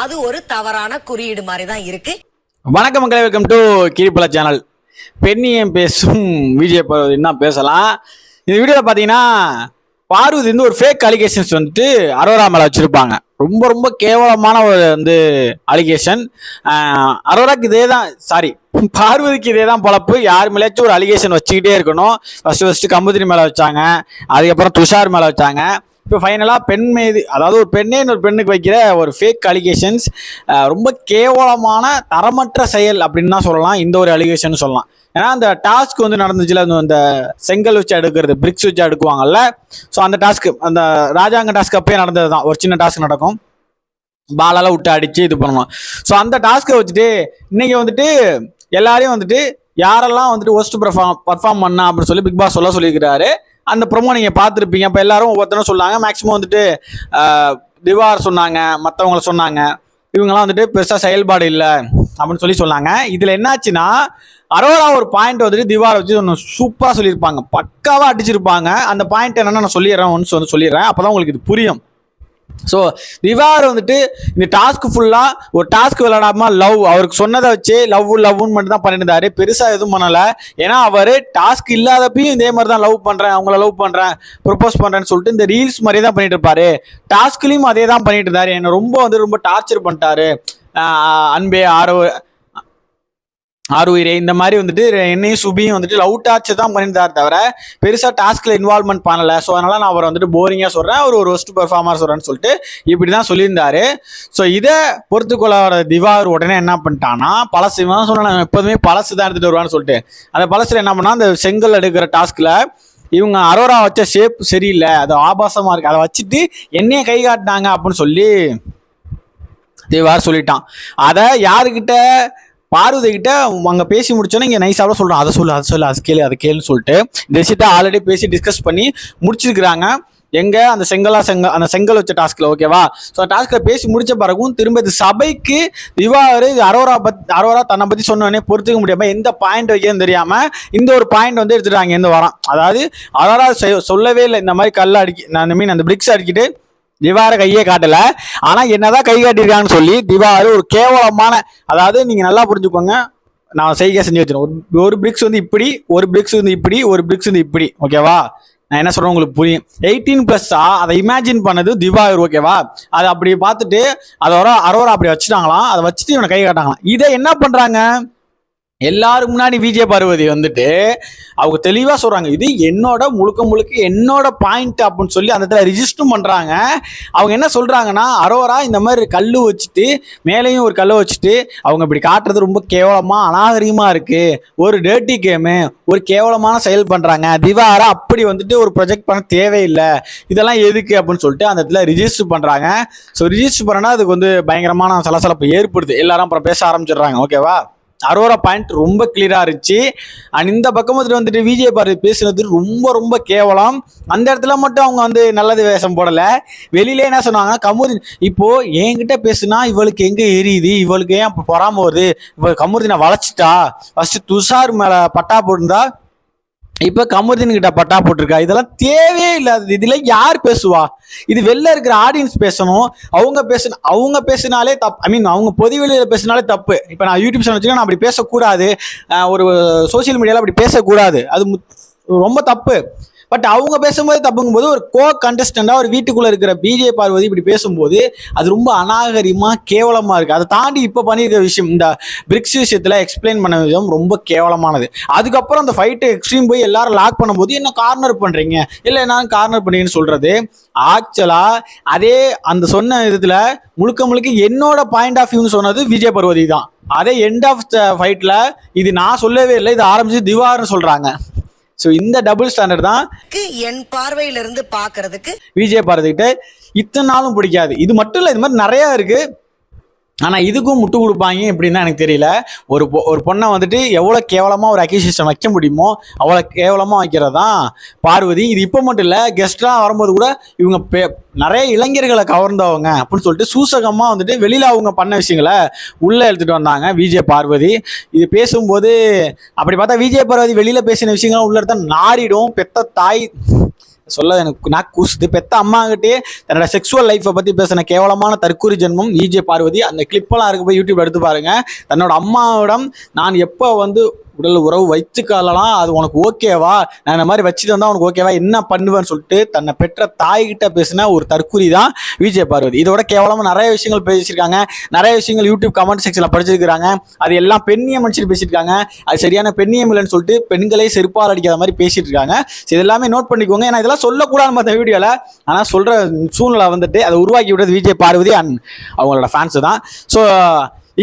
அது ஒரு தவறான குறியீடு மாதிரி தான் இருக்கு. வணக்கம் மக்களே, வெல்கம் டு கிரிப்பல சேனல். பெண்ணியம் பேசும் விஜய் பார்வதி தான் பேசலாம். இந்த வீடியோவில் பார்த்தீங்கன்னா பார்வதி ஒரு ஃபேக் அலிகேஷன்ஸ் அரோரா மேலே வச்சுருப்பாங்க. ரொம்ப ரொம்ப கேவலமான ஒரு அலிகேஷன். அரோராக்கு இதே தான், சாரி பார்வதிக்கு இதே தான் பொழப்பு. யார் மேலேயாச்சும் ஒரு அலிகேஷன் வச்சுக்கிட்டே இருக்கணும். ஃபர்ஸ்ட் கம்புதிரி மேலே வச்சாங்க, அதுக்கப்புறம் துஷார் மேலே வச்சாங்க. இப்போ ஃபைனலாக பெண் மீது, அதாவது ஒரு பெண்ணே ஒரு பெண்ணுக்கு வைக்கிற ஒரு ஃபேக் அலிகேஷன்ஸ் ரொம்ப கேவலமான தரமற்ற செயல் அப்படின்னு தான் சொல்லலாம். இந்த ஒரு அலிகேஷன் சொல்லலாம். ஏன்னா அந்த டாஸ்க் நடந்துச்சுல, அந்த செங்கல் வச்சு அடுக்கிறது, பிரிக்ஸ் வச்சு அடுக்குவாங்கல்ல. ஸோ அந்த டாஸ்க்கு, அந்த ராஜாங்க டாஸ்க் அப்பயே நடந்தது தான். ஒரு சின்ன டாஸ்க் நடக்கும், பாலால விட்டு அடிச்சு இது பண்ணணும். ஸோ அந்த டாஸ்க்கை வச்சுட்டு இன்னைக்கு எல்லாரையும் யாரெல்லாம் ஒர்ஸ்ட் பர்ஃபார்ம் பண்ணா அப்படின்னு சொல்லி பிக் பாஸ் சொல்லியிருக்கிறாரு. அந்த ப்ரொமோ நீங்கள் பார்த்துருப்பீங்க. அப்போ எல்லாரும் ஒவ்வொருத்தரும் சொன்னாங்க. மேக்ஸிமம் திவார் சொன்னாங்க, மற்றவங்களை சொன்னாங்க. இவங்கெல்லாம் பெருசாக செயல்பாடு இல்லை அப்படின்னு சொன்னாங்க. இதில் என்னாச்சுன்னா அரோரா ஒரு பாயிண்ட் திவார் வச்சு ஒன்று சூப்பராக சொல்லியிருப்பாங்க, பக்காவாக அடிச்சிருப்பாங்க. அந்த பாயிண்ட் என்னென்னு நான் சொல்லிடுறேன், அப்போ தான் உங்களுக்கு இது புரியும். ஸோ திவார் இந்த டாஸ்க் ஃபுல்லாக ஒரு டாஸ்க் விளையாடாமல் அவருக்கு சொன்னதை வச்சு லவ்னு மட்டும் தான் பண்ணிட்டு இருந்தாரு. பெருசாக எதுவும் பண்ணலை. ஏன்னா அவர் டாஸ்க் இல்லாதப்பையும் இதே மாதிரி தான் லவ் பண்ணுறேன், அவங்கள லவ் பண்ணுறேன், ப்ரொப்போஸ் பண்ணுறேன்னு சொல்லிட்டு இந்த ரீல்ஸ் மாதிரியே தான் பண்ணிட்டு இருப்பாரு. டாஸ்க்லையும் அதே தான் பண்ணிட்டு இருந்தாரு. என்னை ரொம்ப டார்ச்சர் பண்ணிட்டாரு. அன்பே ஆறுயிரே இந்த மாதிரி என்னையும் சுபியும் லவ் டார்ச்சர் தான் பண்ணியிருந்தாரு தவிர பெருசாக டாஸ்கில் இன்வால்வ்மெண்ட் பண்ணலை. ஸோ அதனால் நான் அவர் போரிங்காக சொல்கிறேன், அவர் ஒரு ஒஸ்ட் பெர்ஃபார்மர் சொல்கிறேன்னு சொல்லிட்டு இப்படி தான் சொல்லியிருந்தாரு. ஸோ இதை பொறுத்துக்கொள்ளாத திவார் உடனே என்ன பண்ணிட்டான்னா, பழசு சொன்னால் எப்போதுமே பழசு தான் எடுத்துகிட்டு வருவான்னு சொல்லிட்டு அந்த பழசில் என்ன பண்ணால், அந்த செங்கல் எடுக்கிற டாஸ்கில் இவங்க அரோரா வச்ச ஷேப் சரியில்லை, அது ஆபாசமாக இருக்குது, அதை வச்சுட்டு என்னையே கை காட்டினாங்க அப்படின்னு சொல்லி திவார் சொல்லிட்டான். அதை யாருக்கிட்ட, பார்வதி கிட்ட அங்கே பேசி முடிச்சோன்னா இங்கே நைஸாக சொல்கிறான், அதை கேளுன்னு சொல்லிட்டு இந்த விஷயத்த ஆல்ரெடி பேசி டிஸ்கஸ் பண்ணி முடிச்சிருக்கிறாங்க. எங்கே அந்த செங்கல் வச்ச டாஸ்கில், ஓகேவா? ஸோ டாஸ்கில் பேசி முடிச்ச பிறகும் திரும்ப இது சபைக்கு திவார் அரோரா தன்னை பற்றி சொன்னோடனே பொறுத்துக்க முடியாமல் எந்த பாயிண்ட் வைக்கன்னு தெரியாமல் இந்த ஒரு பாயிண்ட் எடுத்துட்டாங்க இந்த வாரம். அதாவது அரோரா சொல்லவே இல்லை இந்த மாதிரி கல் அந்த பிரிக்ஸ் அடிக்கிட்டு திவார கையே காட்டல. ஆனா என்னதான் கை காட்டியிருக்காங்கன்னு சொல்லி திவார் ஒரு கேவலமான, அதாவது நீங்க நல்லா புரிஞ்சுக்கோங்க, நான் செய்கை செஞ்சு வச்சிருக்கேன். ஒரு பிரிக்ஸ் இப்படி, ஒரு பிரிக்ஸ் இப்படி, ஒரு பிரிக்ஸ் இப்படி, ஓகேவா? நான் என்ன சொல்றேன் உங்களுக்கு புரியும். 18+ அதை இமேஜின் பண்ணது திவார், ஓகேவா? அதை அப்படி பார்த்துட்டு அதோட அரோரா அப்படி வச்சுட்டாங்களாம். அதை வச்சுட்டு இவனை கை காட்டாங்களாம். இதை என்ன பண்றாங்க, எல்லாரும் முன்னாடி விஜய் பார்வதி அவங்க தெளிவாக சொல்கிறாங்க, இது முழுக்க என்னோட பாயிண்ட் அப்படின்னு சொல்லி அந்த இடத்துல ரிஜிஸ்டரும் பண்ணுறாங்க. அவங்க என்ன சொல்கிறாங்கன்னா, அரோரா இந்த மாதிரி கல் வச்சுட்டு மேலேயும் ஒரு கல்லை வச்சுட்டு அவங்க இப்படி காட்டுறது ரொம்ப கேவலமாக அநாகரிகமாக இருக்குது, ஒரு டேர்ட்டி கேமு, ஒரு கேவலமான செயல் பண்ணுறாங்க. திவாரா அப்படி ஒரு ப்ரொஜெக்ட் பண்ண தேவையில்லை, இதெல்லாம் எதுக்கு அப்படின்னு சொல்லிட்டு அந்த இடத்துல ரிஜிஸ்டர் பண்ணுறாங்க. ஸோ ரிஜிஸ்டர் பண்ணனா அதுக்கு பயங்கரமான சலசலப்பு ஏற்படுது. எல்லாரும் அப்புறம் பேச ஆரம்பிச்சிடுறாங்க, ஓகேவா? அரோரா பாயிண்ட் ரொம்ப கிளியரா இருந்துச்சு. அண்ட் இந்த பக்கம் விஜய் பார்வதி பேசுனது ரொம்ப ரொம்ப கேவலம். அந்த இடத்துல மட்டும் அவங்க நல்லது வேஷம் போடல. வெளியிலே என்ன சொன்னாங்க, கமுருதின் இப்போ என்கிட்ட பேசுனா இவளுக்கு எங்க எரியுது, இவளுக்கு ஏன் பொறாம வருது, இவள் கமுருதினை வளைச்சிட்டா, ஃபர்ஸ்ட் துஷார் மேல பட்டா போட்டிருந்தா, இப்ப கமுருதின் கிட்ட பட்டா போட்டிருக்கா. இதெல்லாம் தேவையே இல்லாதது. இதுல யார் பேசுவா? இது வெளில இருக்கிற ஆடியன்ஸ் பேசணும். அவங்க பேசினாலே தப்பு. அவங்க பொது வெளியில பேசினாலே தப்பு. இப்ப நான் யூடியூப் சேனல் வச்சுக்கா, நான் அப்படி பேசக்கூடாது, ஒரு சோசியல் மீடியால அப்படி பேசக்கூடாது, அது ரொம்ப தப்பு. பட் அவங்க பேசும்போது தப்புங்கும் போது ஒரு கண்டஸ்டண்டா ஒரு வீட்டுக்குள்ள இருக்கிற விஜய் பார்வதி இப்படி பேசும்போது அது ரொம்ப அநாகரிகமா கேவலமா இருக்கு. அதை தாண்டி இப்ப பண்ணிருக்கிற விஷயம், இந்த பிரிக்ஸ் விஷயத்துல எக்ஸ்பிளைன் பண்ண விதம் ரொம்ப கேவலமானது. அதுக்கப்புறம் அந்த ஃபைட்டு எக்ஸ்ட்ரீம் போய் எல்லாரும் லாக் பண்ணும்போது என்ன கார்னர் பண்றீங்க, இல்லை என்ன கார்னர் பண்ணீங்கன்னு சொல்றது. ஆக்சுவலா அதே அந்த சொன்ன விதத்துல முழுக்க என்னோட பாயிண்ட் ஆஃப் வியூன்னு சொன்னது விஜய் பார்வதி தான். அதே எண்ட் ஆஃப் த ஃபைட்ல இது நான் சொல்லவே இல்லை, இது ஆரம்பிச்சு திவார்னு சொல்றாங்க. ஸோ இந்த டபுள் ஸ்டாண்டர்ட் தான் என் பார்வையிலிருந்து பார்க்கறதுக்கு விஜய் பார்வதி கிட்ட இத்தனை நாளும் பிடிக்காது. இது மட்டும் இல்லை, இது மாதிரி நிறையா இருக்கு. ஆனால் இதுக்கும் முட்டு கொடுப்பாங்க எப்படின்னு தான் எனக்கு தெரியல. ஒரு பொண்ணை எவ்வளோ கேவலமாக ஒரு அக்யூசியேஷன் வைக்க முடியுமோ அவ்வளோ கேவலமாக வைக்கிறது தான் பார்வதி. இது இப்போ மட்டும் இல்லை, கெஸ்ட்லாம் வரும்போது கூட இவங்க நிறைய இளைஞர்களை கவர்ந்தவங்க அப்படின்னு சொல்லிட்டு சூசகமாக வெளியில் அவங்க பண்ண விஷயங்களை உள்ளே எடுத்துகிட்டு வந்தாங்க விஜய் பார்வதி. இது பேசும்போது அப்படி பார்த்தா விஜய் பார்வதி வெளியில் பேசின விஷயங்களும் உள்ள எடுத்தால் நாரிடும். பெத்த தாய் சொல்ல எனக்கு நான் கூசுது. பெத்த அம்மாகிட்டே தன்னோட செக்ஸுவல் லைஃப்பை பற்றி பேசின கேவலமான தற்கூரி ஜென்மம் விஜே பார்வதி. அந்த கிளிப்பெல்லாம் இருக்கு, போய் யூடியூப்ல எடுத்து பாருங்க. தன்னோட அம்மாவிடம் நான் எப்போ வந்து உடல் உறவு வைத்துக்கலாம், அது உனக்கு ஓகேவா, நான் இந்த மாதிரி வச்சுட்டு வந்தால் உனக்கு ஓகேவா, என்ன பண்ணுவேன்னு சொல்லிட்டு தன்னை பெற்ற தாய்கிட்ட பேசின ஒரு தற்கூரி தான் விஜே பார்வதி. இதோட கேவலமாக நிறைய விஷயங்கள் பேசியிருக்காங்க, நிறைய விஷயங்கள் யூடியூப் கமெண்ட் செக்ஷனில் படிச்சிருக்காங்க. அது எல்லாம் பெண்ணியம் மனுஷன் பேசியிருக்காங்க. அது சரியான பெண்ணியம் இல்லைன்னு சொல்லிட்டு பெண்களே செருப்பால் அடிக்காத மாதிரி பேசிட்டு இருக்காங்க. இது எல்லாமே நோட் பண்ணிக்கோங்க. ஏன்னா இதெல்லாம் சொல்லக்கூடாது அந்த வீடியோவில், ஆனால் சொல்கிற சூழ்நிலை வந்துட்டு அதை உருவாக்கி விடுறது விஜே பார்வதி அண்ட் அவங்களோட ஃபேன்ஸு தான். ஸோ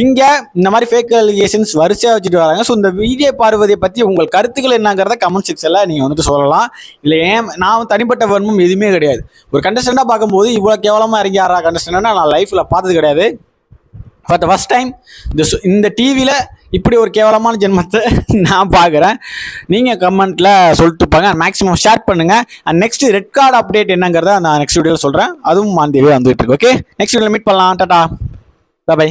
இங்கே இந்த மாதிரி ஃபேக் அலிகேஷன்ஸ் வரிசையாக வச்சுட்டு வராங்க. ஸோ இந்த விஜே பார்வதியை பற்றி உங்கள் கருத்துக்கள் என்னங்கிறத கமெண்ட் செக்ஷனில் நீங்கள் வந்துட்டு சொல்லலாம். இல்லை ஏன் நான் தனிப்பட்ட வன்மம் எதுவுமே கிடையாது. ஒரு கண்டஸ்டண்டாக பார்க்கும்போது இவ்வளோ கேவலமாக இறங்கி ஆடுற கண்டஸ்டண்டாக நான் லைஃப்பில் பார்த்தது கிடையாது. ஃபார் த ஃபர்ஸ்ட் டைம் இந்த டிவியில் இப்படி ஒரு கேவலமான ஜென்மத்தை நான் பார்க்குறேன். நீங்கள் கமெண்ட்டில் சொல்லிட்டு இருப்பாங்க, மேக்ஸிமம் ஷேர் பண்ணுங்கள். And next red card update என்னங்கிறத நான் நெக்ஸ்ட் வீடியோவில் சொல்கிறேன். அதுவும் ஆன் தி வே வந்துட்டு இருக்கு. ஓகே, நெக்ஸ்ட் வீடியோவில் மீட் பண்ணலாம். டாடா, பை.